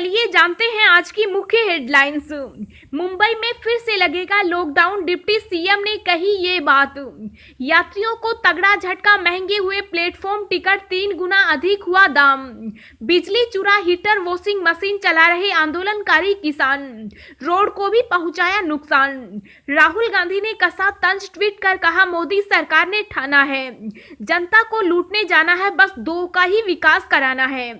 चलिए जानते हैं आज की मुख्य हेडलाइंस। मुंबई में फिर से लगेगा लॉकडाउन, डिप्टी सीएम ने कही ये बात। यात्रियों को तगड़ा झटका, महंगे हुए प्लेटफॉर्म टिकट 3 गुना अधिक हुआ दाम। बिजली चूरा, हीटर, वॉशिंग मशीन चला रहे आंदोलनकारी किसान, रोड को भी पहुंचाया नुकसान। राहुल गांधी ने कसा तंज, ट्वीट कर कहा मोदी सरकार ने ठाना है जनता को लूटने जाना है, बस 2 का ही विकास कराना है।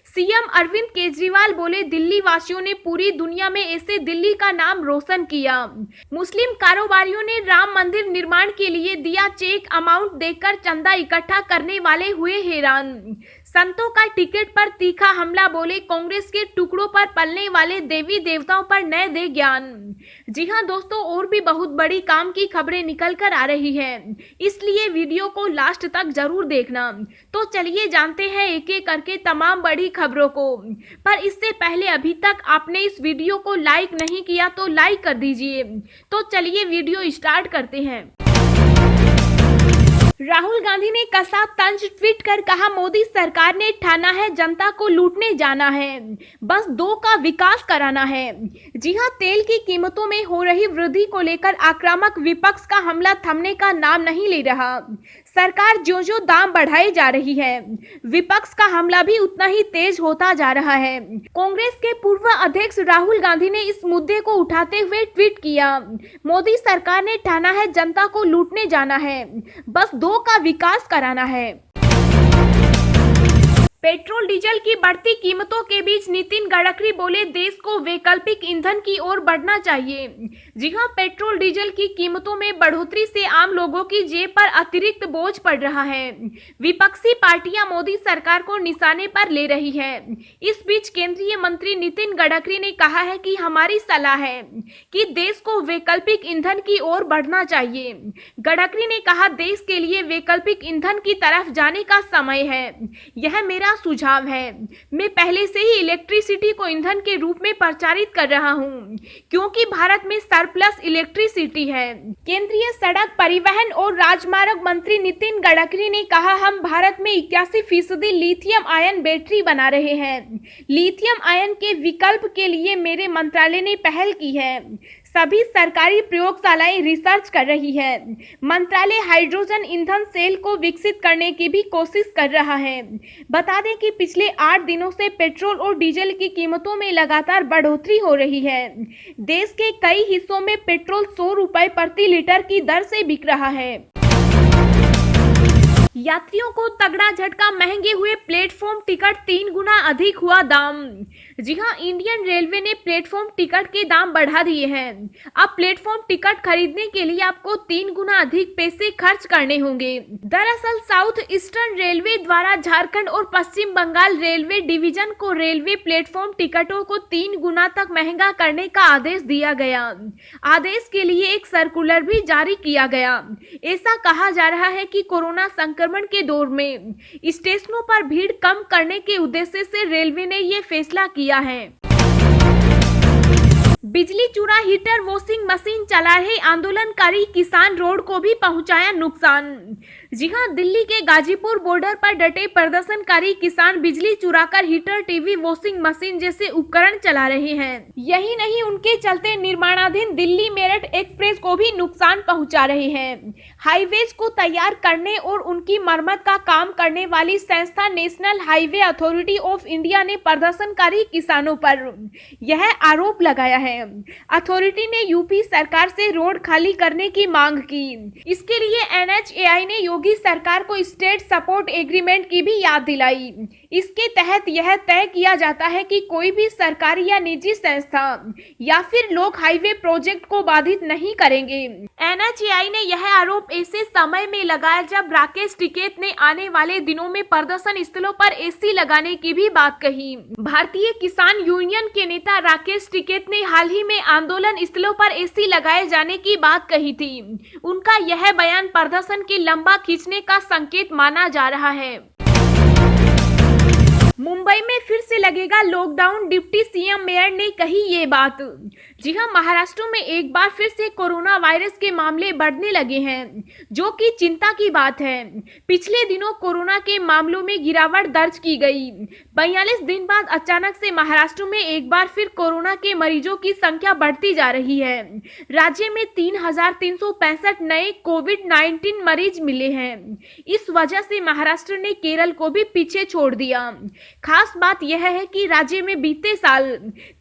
सीएम अरविंद केजरीवाल बोले दिल्ली वासियों ने पूरी दुनिया में ऐसे दिल्ली का नाम रोशन किया। मुस्लिम कारोबारियों ने राम मंदिर निर्माण के लिए दिया चेक, अमाउंट देकर चंदा इकट्ठा करने वाले हुए हैरान। संतों का टिकट पर तीखा हमला, बोले कांग्रेस के टुकड़ों पर पलने वाले देवी देवताओं पर न दे ज्ञान। जी हां दोस्तों, और भी बहुत बड़ी काम की खबरें निकल कर आ रही है, इसलिए वीडियो को लास्ट तक जरूर देखना। तो चलिए जानते हैं एक एक करके तमाम बड़ी खबरों को। पर इससे पहले अभी तक आपने इस वीडियो को लाइक नहीं किया तो लाइक कर दीजिए। तो चलिए वीडियो स्टार्ट करते हैं। राहुल गांधी ने कसा तंज, ट्वीट कर कहा मोदी सरकार ने ठाना है जनता को लूटने जाना है, बस 2 का विकास कराना है। जी हां, तेल की कीमतों में हो रही वृद्धि को लेकर आक्रामक विपक्ष का हमला थमने का नाम नहीं ले रहा। सरकार जो दाम बढ़ाई जा रही है, विपक्ष का हमला भी उतना ही तेज होता जा रहा है। कांग्रेस के पूर्व अध्यक्ष राहुल गांधी ने इस मुद्दे को उठाते हुए ट्वीट किया, मोदी सरकार ने ठाना है जनता को लूटने जाना है, बस 2 का विकास कराना है। पेट्रोल डीजल की बढ़ती कीमतों के बीच नितिन गडकरी बोले देश को वैकल्पिक ईंधन की ओर बढ़ना चाहिए। जी हां, पेट्रोल डीजल की कीमतों में बढ़ोतरी से आम लोगों की जेब पर अतिरिक्त बोझ पड़ रहा है। विपक्षी पार्टियां मोदी सरकार को निशाने पर ले रही है। इस बीच केंद्रीय मंत्री नितिन गडकरी ने कहा है कि हमारी सलाह है कि देश को वैकल्पिक ईंधन की ओर बढ़ना चाहिए। गडकरी ने कहा देश के लिए वैकल्पिक ईंधन की तरफ जाने का समय है, यह मेरा सुझाव है। मैं पहले से ही इलेक्ट्रिसिटी को ईंधन के रूप में प्रचारित कर रहा हूं, क्योंकि भारत में सरप्लस इलेक्ट्रिसिटी है। केंद्रीय सड़क परिवहन और राजमार्ग मंत्री नितिन गडकरी ने कहा हम भारत में 81% लिथियम आयन बैटरी बना रहे हैं। लिथियम आयन के विकल्प के लिए मेरे मंत्रालय ने पहल की है। सभी सरकारी प्रयोगशालाएं रिसर्च कर रही है। मंत्रालय हाइड्रोजन ईंधन सेल को विकसित करने की भी कोशिश कर रहा है। बता दें कि पिछले 8 दिनों से पेट्रोल और डीजल की कीमतों में लगातार बढ़ोतरी हो रही है। देश के कई हिस्सों में पेट्रोल 100 रुपए प्रति लीटर की दर से बिक रहा है। यात्रियों को तगड़ा झटका, महंगे हुए प्लेटफॉर्म टिकट 3 गुना अधिक हुआ दाम। जी हां, इंडियन रेलवे ने प्लेटफॉर्म टिकट के दाम बढ़ा दिए हैं। अब प्लेटफॉर्म टिकट खरीदने के लिए आपको 3 गुना अधिक पैसे खर्च करने होंगे। दरअसल साउथ ईस्टर्न रेलवे द्वारा झारखंड और पश्चिम बंगाल रेलवे डिवीजन को रेलवे प्लेटफॉर्म टिकटों को 3 गुना तक महंगा करने का आदेश दिया गया। आदेश के लिए एक सर्कुलर भी जारी किया गया। ऐसा कहा जा रहा है कि कोरोना संक्रमण के दौर में स्टेशनों पर भीड़ कम करने के उद्देश्य से रेलवे ने ये फैसला किया है। बिजली चूरा, हीटर, वॉशिंग मशीन चला रहे आंदोलनकारी किसान, रोड को भी पहुंचाया नुकसान। जी हां, दिल्ली के गाजीपुर बॉर्डर पर डटे प्रदर्शनकारी किसान बिजली चुराकर हीटर, टीवी, वॉशिंग मशीन जैसे उपकरण चला रहे हैं। यही नहीं, उनके चलते निर्माणाधीन दिल्ली मेरठ एक्सप्रेस को भी नुकसान पहुंचा रहे हैं। हाईवेज को तैयार करने और उनकी मरम्मत का काम करने वाली संस्था national highway authority of India ने प्रदर्शनकारी किसानों पर यह आरोप लगाया है। अथॉरिटी ने यूपी सरकार से रोड खाली करने की मांग की। इसके लिए एनएचएआई ने योगी सरकार को स्टेट सपोर्ट एग्रीमेंट की भी याद दिलाई। इसके तहत यह तय किया जाता है कि कोई भी सरकारी या निजी संस्था या फिर लोग हाईवे प्रोजेक्ट को बाधित नहीं करेंगे। एनएचएआई ने यह आरोप ऐसे समय में लगाया जब राकेश टिकैत ने आने वाले दिनों में प्रदर्शन स्थलों पर एसी लगाने की भी बात कही। भारतीय किसान यूनियन के नेता राकेश टिकैत ने हाल ही में आंदोलन स्थलों पर एसी लगाए जाने की बात कही थी। उनका यह बयान प्रदर्शन की लंबा खींचने का संकेत माना जा रहा है। मुंबई में फिर से लगेगा लॉकडाउन, डिप्टी सीएम मेयर ने कही ये बात। जी हां, महाराष्ट्र में एक बार फिर से कोरोना वायरस के मामले बढ़ने लगे हैं, जो कि चिंता की बात है। पिछले दिनों कोरोना के मामलों में गिरावट दर्ज की गई। 42 दिन बाद अचानक से महाराष्ट्र में एक बार फिर कोरोना के मरीजों की संख्या बढ़ती जा रही है। राज्य में 3,365 नए कोविड-19 मरीज मिले हैं। इस वजह से महाराष्ट्र ने केरल को भी पीछे छोड़ दिया। खास बात यह है कि राज्य में बीते साल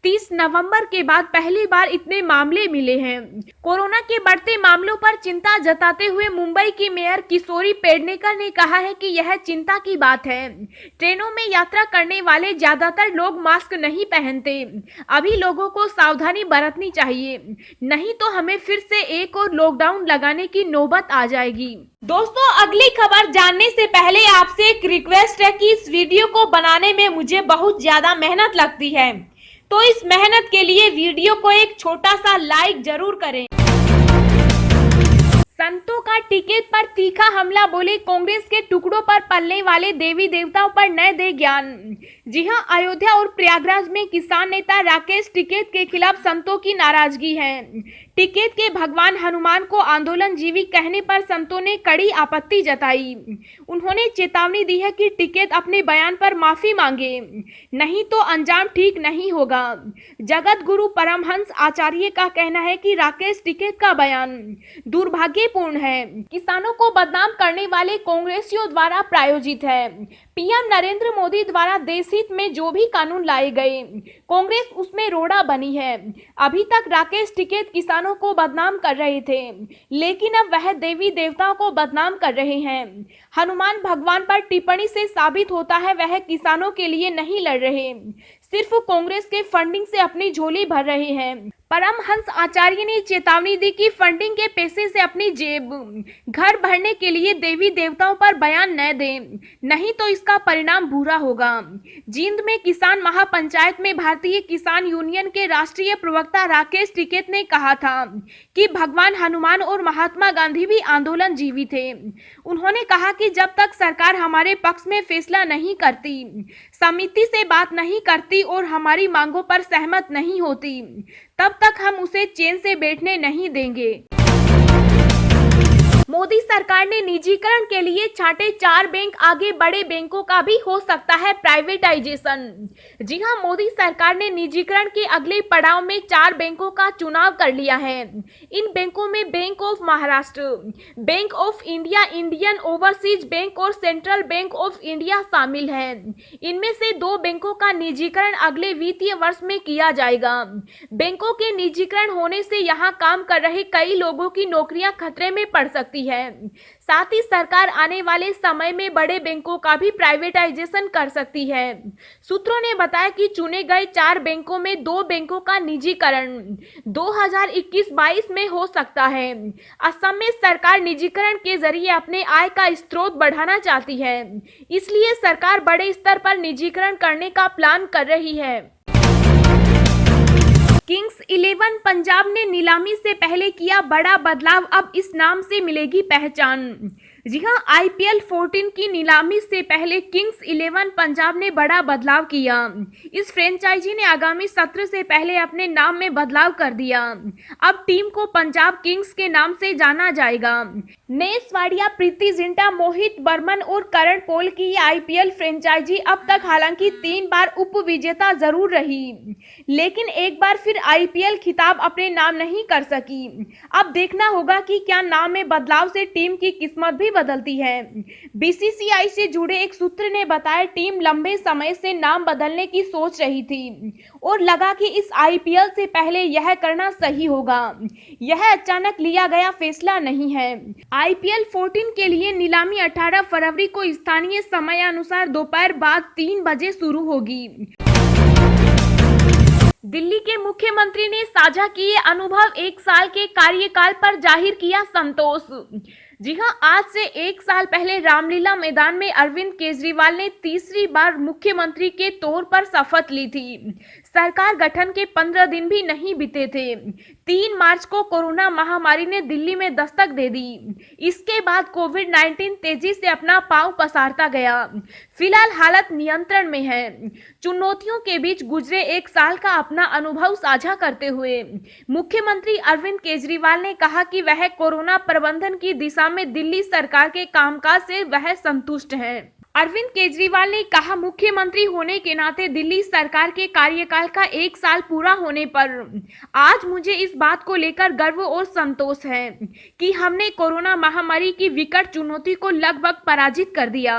30 नवंबर के बाद पहली बार इतने मामले मिले हैं। कोरोना के बढ़ते मामलों पर चिंता जताते हुए मुंबई की मेयर किशोरी पेडनेकर ने कहा है कि यह चिंता की बात है। ट्रेनों में यात्रा करने वाले ज्यादातर लोग मास्क नहीं पहनते। अभी लोगों को सावधानी बरतनी चाहिए, नहीं तो हमें फिर से एक और लॉकडाउन लगाने की नौबत आ जाएगी। दोस्तों, अगली खबर जानने से पहले आपसे एक रिक्वेस्ट है कि इस वीडियो को बनाने में मुझे बहुत ज्यादा मेहनत लगती है, तो इस मेहनत के लिए वीडियो को एक छोटा सा लाइक जरूर करें। संतों का टिकैत पर तीखा हमला, बोले कांग्रेस के टुकड़ों पर पलने वाले देवी देवताओं पर न दे ज्ञान। जी हां, अयोध्या और प्रयागराज में किसान नेता राकेश टिकैत के खिलाफ संतों की नाराजगी है। टिकैत के भगवान हनुमान को आंदोलन जीवी कहने पर संतों ने कड़ी आपत्ति जताई। उन्होंने चेतावनी दी है कि टिकैत अपने बयान पर माफी मांगे, नहीं तो अंजाम ठीक नहीं होगा। जगत गुरु परमहंस आचार्य का कहना है कि राकेश टिकैत का बयान दुर्भाग्यपूर्ण है, किसानों को बदनाम करने वाले कांग्रेसियों द्वारा प्रायोजित है। पीएम नरेंद्र मोदी द्वारा देश हित में जो भी कानून लाए गए, कांग्रेस उसमें रोड़ा बनी है। अभी तक राकेश टिकैत किसानों को बदनाम कर रहे थे, लेकिन अब वह देवी देवताओं को बदनाम कर रहे हैं। हनुमान भगवान पर टिप्पणी से साबित होता है वह किसानों के लिए नहीं लड़ रहे, सिर्फ कांग्रेस के फंडिंग से अपनी झोली भर रहे हैं। परमहंस आचार्य ने चेतावनी दी कि फंडिंग के पैसे से अपनी जेब घर भरने के लिए देवी देवताओं पर बयान न दें, नहीं तो इसका परिणाम बुरा होगा। जींद में किसान महापंचायत में भारतीय किसान यूनियन के राष्ट्रीय प्रवक्ता राकेश टिकैत ने कहा था कि भगवान हनुमान और महात्मा गांधी भी आंदोलन जीवी थे। उन्होंने कहा कि जब तक सरकार हमारे पक्ष में फैसला नहीं करती, समिति से बात नहीं करती और हमारी मांगों पर सहमत नहीं होती, तब तक हम उसे चैन से बैठने नहीं देंगे। मोदी सरकार ने निजीकरण के लिए छांटे 4 बैंक, आगे बड़े बैंकों का भी हो सकता है प्राइवेटाइजेशन। जी हां, मोदी सरकार ने निजीकरण के अगले पड़ाव में 4 बैंकों का चुनाव कर लिया है। इन बैंकों में bank of Maharashtra, bank of India, Indian overseas bank और सेंट्रल बैंक ऑफ इंडिया शामिल हैं। इनमें से 2 बैंकों का निजीकरण अगले वित्तीय वर्ष में किया जाएगा। बैंकों के निजीकरण होने से यहां काम कर रहे कई लोगों की नौकरियां खतरे में पड़ सकती है। साथ ही सरकार आने वाले समय में बड़े बैंकों का भी प्राइवेटाइजेशन कर सकती है। सूत्रों ने बताया कि चुने गए 4 बैंकों में 2 बैंकों का निजीकरण 2021-22 में हो सकता है। असम में सरकार निजीकरण के जरिए अपने आय का स्रोत बढ़ाना चाहती है, इसलिए सरकार बड़े स्तर पर निजीकरण करने का प्लान कर रही है। किंग्स 11 पंजाब ने नीलामी से पहले किया बड़ा बदलाव, अब इस नाम से मिलेगी पहचान। जी हां, आईपीएल 14 की नीलामी से पहले किंग्स 11 पंजाब ने बड़ा बदलाव किया। इस फ्रेंचाइजी ने आगामी सत्र से पहले अपने नाम में बदलाव कर दिया। अब टीम को पंजाब किंग्स के नाम से जाना जाएगा। नेस वाडिया, प्रीति जिंटा, मोहित बर्मन और करण पॉल की आईपीएल फ्रेंचाइजी अब तक हालांकि 3 बार उप विजेता जरूर रही, लेकिन एक बार फिर आईपीएल खिताब अपने नाम नहीं कर सकी। अब देखना होगा कि क्या नाम में बदलाव से टीम की किस्मत भी बदलती है। बीसीसीआई से जुड़े एक सूत्र ने बताया टीम लंबे समय से नाम बदलने की सोच रही थी और लगा कि इस आईपीएल से पहले यह करना सही होगा। यह अचानक लिया गया फैसला नहीं है। आईपीएल 14 के लिए नीलामी 18 फरवरी को स्थानीय समय अनुसार दोपहर बाद 3 बजे शुरू होगी। दिल्ली के मुख्यमंत्री ने साझा किए अनुभव, 1 साल के कार्यकाल पर जाहिर किया संतोष। जी हां, आज से 1 साल पहले रामलीला मैदान में अरविंद केजरीवाल ने तीसरी बार मुख्यमंत्री के तौर पर शपथ ली थी। सरकार गठन के 15 दिन भी नहीं बीते थे। 3 मार्च को कोरोना महामारी ने दिल्ली में दस्तक दे दी। इसके बाद कोविड-19 तेजी से अपना पांव पसारता गया। फिलहाल हालत नियंत्रण में है। चुनौतियों के बीच गुजरे एक साल का अपना अनुभव साझा करते हुए मुख्यमंत्री अरविंद केजरीवाल ने कहा कि वह कोरोना प्रबंधन की दिशा में दिल्ली सरकार के कामकाज से वह संतुष्ट हैं। अरविंद केजरीवाल ने कहा, मुख्यमंत्री होने के नाते दिल्ली सरकार के कार्यकाल का एक साल पूरा होने पर आज मुझे इस बात को लेकर गर्व और संतोष है कि हमने कोरोना महामारी की विकट चुनौती को लगभग पराजित कर दिया।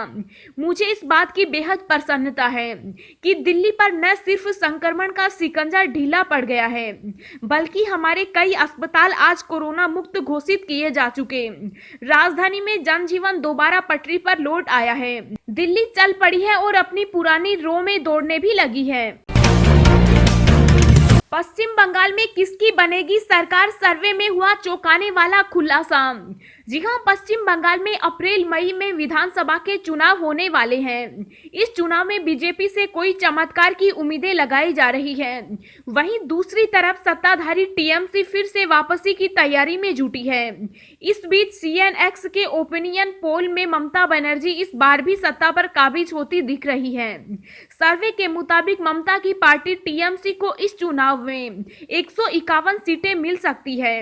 मुझे इस बात की बेहद प्रसन्नता है कि दिल्ली पर न सिर्फ संक्रमण का शिकंजा ढीला पड़ गया है, बल्कि हमारे कई अस्पताल आज कोरोना मुक्त घोषित किए जा चुके। राजधानी में जनजीवन दोबारा पटरी पर लौट आया है। दिल्ली चल पड़ी है और अपनी पुरानी रो में दौड़ने भी लगी है। पश्चिम बंगाल में किसकी बनेगी सरकार, सर्वे में हुआ चौंकाने वाला खुलासा। जी हां, पश्चिम बंगाल में अप्रैल मई में विधानसभा के चुनाव होने वाले हैं। इस चुनाव में बीजेपी से कोई चमत्कार की उम्मीदें लगाई जा रही हैं। वहीं दूसरी तरफ सत्ताधारी टीएमसी फिर से वापसी की तैयारी में जुटी है। इस बीच सीएनएक्स के ओपिनियन पोल में ममता बनर्जी इस बार भी सत्ता पर काबिज होती दिख रही है। सर्वे के मुताबिक ममता की पार्टी टीएमसी को इस चुनाव में 151 सीटें मिल सकती है।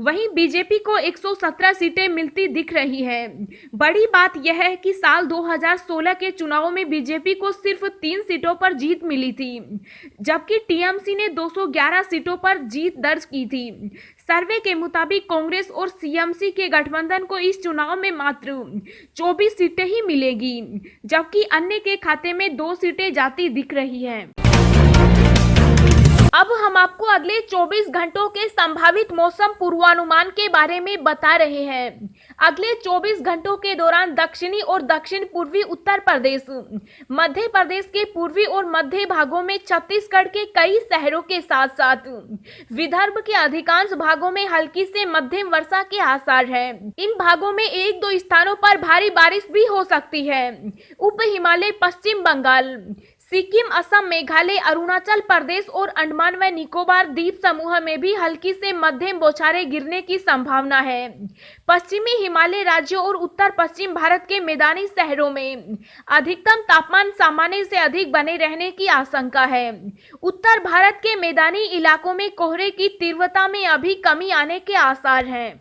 वहीं बीजेपी को 117 सीटें मिलती दिख रही है। बड़ी बात यह है कि साल 2016 के चुनावों में बीजेपी को सिर्फ 3 सीटों पर जीत मिली थी, जबकि टीएमसी ने 211 सीटों पर जीत दर्ज की थी। सर्वे के मुताबिक कांग्रेस और सीएमसी के गठबंधन को इस चुनाव में मात्र 24 सीटें ही मिलेगी, जबकि अन्य के खाते में 2 सीटें जाती दिख रही हैं। अब हम आपको अगले 24 घंटों के संभावित मौसम पूर्वानुमान के बारे में बता रहे हैं। अगले 24 घंटों के दौरान दक्षिणी और दक्षिण पूर्वी उत्तर प्रदेश, मध्य प्रदेश के पूर्वी और मध्य भागों में, छत्तीसगढ़ के कई शहरों के साथ साथ विदर्भ के अधिकांश भागों में हल्की से मध्यम वर्षा के आसार हैं। इन भागों में 1-2 स्थानों पर भारी बारिश भी हो सकती है। उप हिमालय, पश्चिम बंगाल, सिक्किम, असम, मेघालय, अरुणाचल प्रदेश और अंडमान व निकोबार द्वीप समूह में भी हल्की से मध्यम बौछारें गिरने की संभावना है। पश्चिमी हिमालय राज्यों और उत्तर पश्चिम भारत के मैदानी शहरों में अधिकतम तापमान सामान्य से अधिक बने रहने की आशंका है। उत्तर भारत के मैदानी इलाकों में कोहरे की तीव्रता में अभी कमी आने के आसार हैं।